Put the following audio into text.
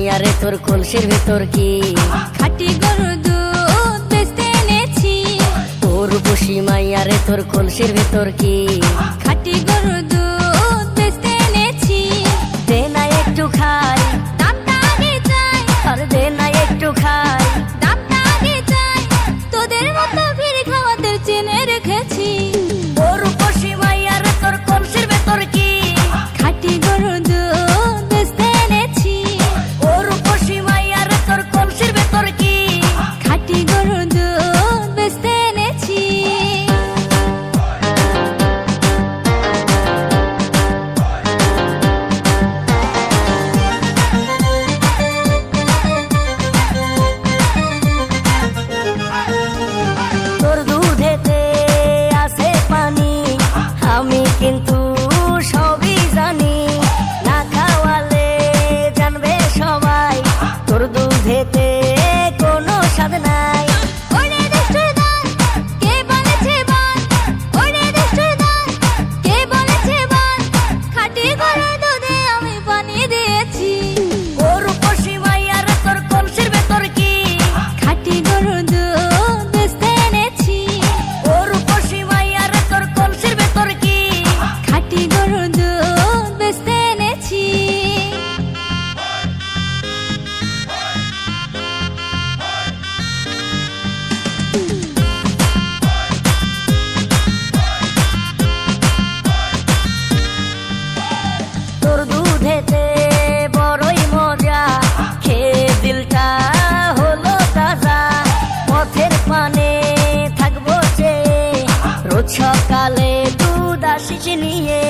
মাইয়া রে তোর কলসির ভেতর কি খাঁটি গরুর দুধ বেচতে এনেছি। ও রূপসী মাইয়া রে তোর কলসির ভেতর কি খাঁটি গরুর দুধ বেচতে এনেছি। দে না একটু খাই, দামটা আগে চাই, আর দে না একটু খাই। দামটা আগে চাই, তোদের মতো ভিড় খাওয়াদের চেনে রেখেছি। ও রূপসী মাইয়া রে তোর কলসির ভেতর কি খাঁটি গরুর দুধ বেচতে এনেছি। ও রূপসী মাইয়া রে তোর কলসির ভেতর কি খাঁটি গরুর দুধ বেচতে এনেছি। তোর দুধেতে আছে পানি, আমি কিন্তু সবই জানি। না খাওয়ালে জানবে সবাই তোর দুধেতে কোনো স্বাদ নাই। ওরে দুষ্টুর দল, কে বলেছে বল? ওরে দুষ্টুর দল, কে বলেছে বল? খাঁটি গরুর দুধে আমি পানি দিয়েছি। ও রূপসী মাইয়া রে তোর কলসির ভেতর কি খাঁটি গরুর দুধ বেচতে এনেছি। ও রূপসী মাইয়া রে তোর কলসির ভেতর কি খাঁটি গরুর দুধ বেচতে এনেছি। তোর দুধেতে বড়ই মজা, খেয়ে দিলটা হলো তাজা। পথের পানে থাকবো চেয়ে, রোজ সকালে দুধ আসিস নিয়ে।